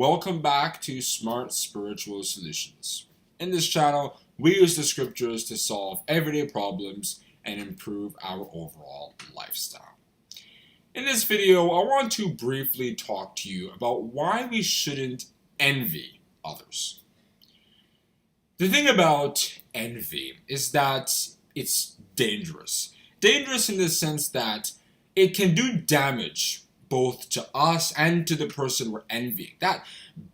Welcome back to Smart Spiritual Solutions. In this channel, we use the scriptures to solve everyday problems and improve our overall lifestyle. In this video, I want to briefly talk to you about why we shouldn't envy others. The thing about envy is that it's dangerous. Dangerous in the sense that it can do damage both to us and to the person we're envying. That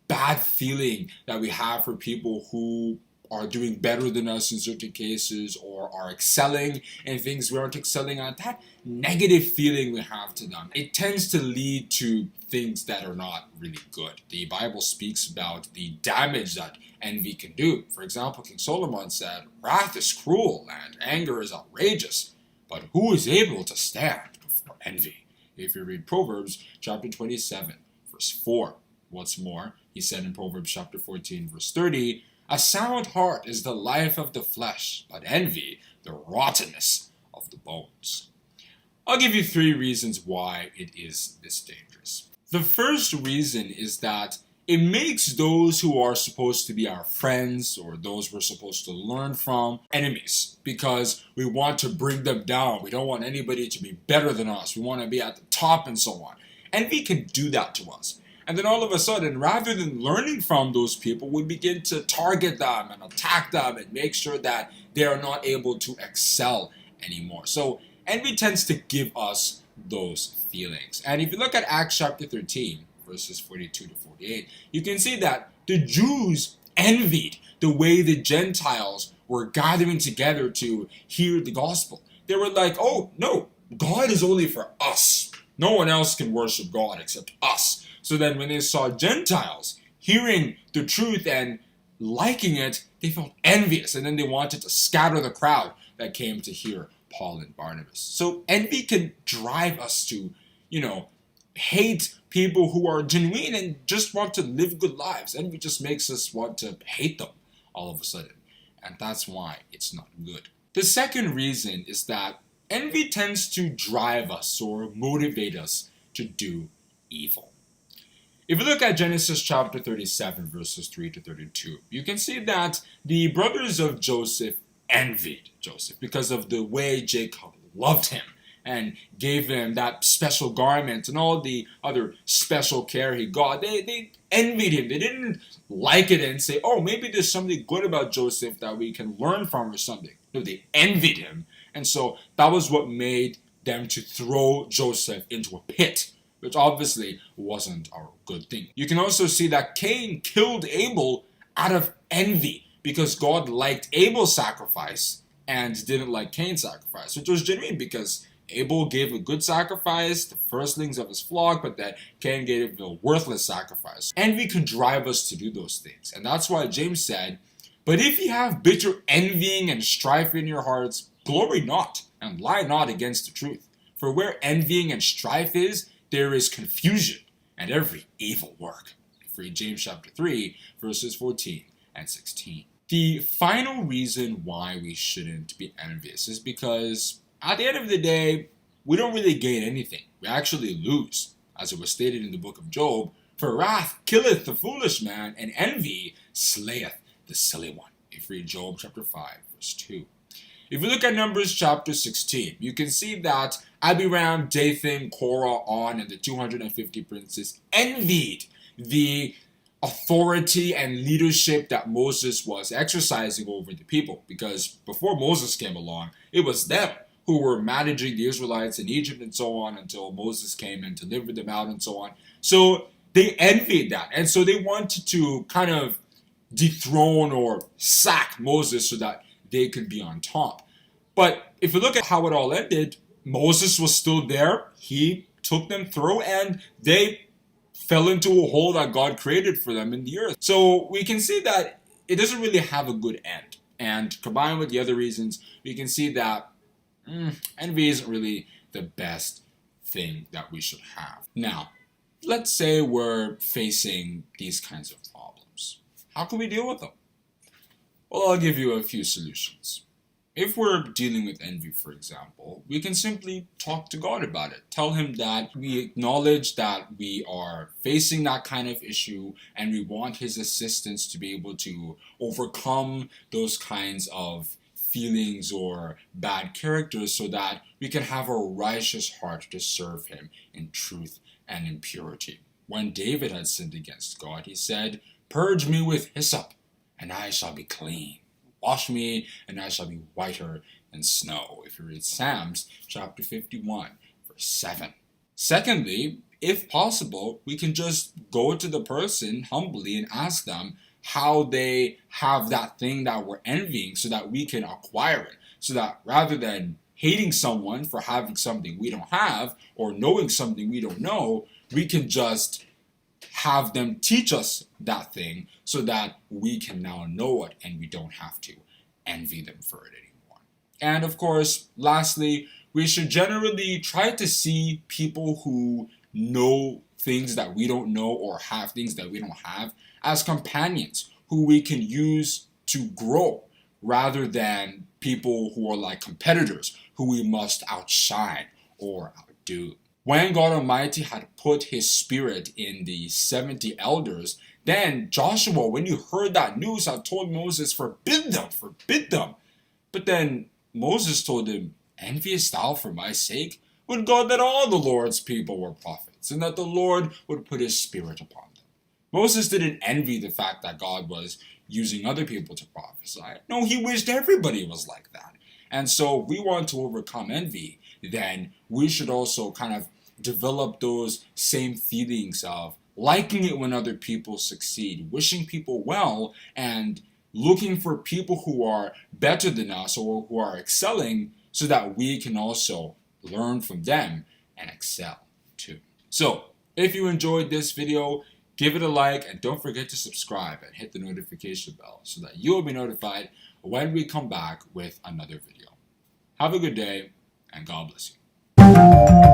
bad feeling that we have for people who are doing better than us in certain cases or are excelling in things we aren't excelling at, that negative feeling we have to them, it tends to lead to things that are not really good. The Bible speaks about the damage that envy can do. For example, King Solomon said, "Wrath is cruel and anger is outrageous, but who is able to stand before envy?" If you read Proverbs chapter 27, verse 4. What's more, he said in Proverbs chapter 14, verse 30, "A sound heart is the life of the flesh, but envy the rottenness of the bones." I'll give you 3 reasons why it is this dangerous. The first reason is that it makes those who are supposed to be our friends or those we're supposed to learn from enemies, because we want to bring them down. We don't want anybody to be better than us. We want to be at the top and so on. Envy can do that to us. And then all of a sudden, rather than learning from those people, we begin to target them and attack them and make sure that they are not able to excel anymore. So envy tends to give us those feelings. And if you look at Acts chapter 13, verses 42 to 48, you can see that the Jews envied the way the Gentiles were gathering together to hear the gospel. They were like, "Oh, no, God is only for us. No one else can worship God except us." So then when they saw Gentiles hearing the truth and liking it, they felt envious, and then they wanted to scatter the crowd that came to hear Paul and Barnabas. So envy can drive us to, hate people who are genuine and just want to live good lives. Envy just makes us want to hate them all of a sudden. And that's why it's not good. The second reason is that envy tends to drive us or motivate us to do evil. If you look at Genesis chapter 37, verses 3 to 32, you can see that the brothers of Joseph envied Joseph because of the way Jacob loved him and gave him that special garment and all the other special care he got. They envied him. They didn't like it and say, "Oh, maybe there's something good about Joseph that we can learn from or something." No, they envied him. And so that was what made them to throw Joseph into a pit, which obviously wasn't a good thing. You can also see that Cain killed Abel out of envy because God liked Abel's sacrifice and didn't like Cain's sacrifice, which was genuine because Abel gave a good sacrifice, the firstlings of his flock, but that Cain gave a worthless sacrifice. Envy can drive us to do those things. And that's why James said, "But if ye have bitter envying and strife in your hearts, glory not, and lie not against the truth. For where envying and strife is, there is confusion and every evil work." Read James chapter 3, verses 14 and 16. The final reason why we shouldn't be envious is because at the end of the day, we don't really gain anything. We actually lose. As it was stated in the book of Job, "For wrath killeth the foolish man, and envy slayeth the silly one." If you read Job chapter 5, verse 2. If you look at Numbers chapter 16, you can see that Abiram, Dathan, Korah, On, and the 250 princes envied the authority and leadership that Moses was exercising over the people. Because before Moses came along, it was them who were managing the Israelites in Egypt and so on until Moses came and delivered them out and so on. So they envied that. And so they wanted to kind of dethrone or sack Moses so that they could be on top. But if you look at how it all ended, Moses was still there. He took them through and they fell into a hole that God created for them in the earth. So we can see that it doesn't really have a good end. And combined with the other reasons, we can see that envy isn't really the best thing that we should have. Now, let's say we're facing these kinds of problems. How can we deal with them? Well, I'll give you a few solutions. If we're dealing with envy, for example, we can simply talk to God about it. Tell Him that we acknowledge that we are facing that kind of issue and we want His assistance to be able to overcome those kinds of feelings or bad characters so that we can have a righteous heart to serve Him in truth and in purity. When David had sinned against God, he said, "Purge me with hyssop, and I shall be clean. Wash me, and I shall be whiter than snow." If you read Psalms chapter 51, verse 7. Secondly, if possible, we can just go to the person humbly and ask them how they have that thing that we're envying so that we can acquire it. So that rather than hating someone for having something we don't have or knowing something we don't know, we can just have them teach us that thing so that we can now know it and we don't have to envy them for it anymore. And of course, lastly, we should generally try to see people who know things that we don't know or have things that we don't have as companions who we can use to grow rather than people who are like competitors who we must outshine or outdo. When God Almighty had put His Spirit in the 70 elders, then Joshua, when you heard that news, had told Moses, forbid them. But then Moses told him, enviest thou for my sake? Would God that all the Lord's people were prophets, and that the Lord would put His Spirit upon them. Moses didn't envy the fact that God was using other people to prophesy. No, he wished everybody was like that. And so if we want to overcome envy, then we should also kind of develop those same feelings of liking it when other people succeed, wishing people well, and looking for people who are better than us or who are excelling so that we can also learn from them and excel too. So, if you enjoyed this video, give it a like and don't forget to subscribe and hit the notification bell so that you will be notified when we come back with another video. Have a good day and God bless you.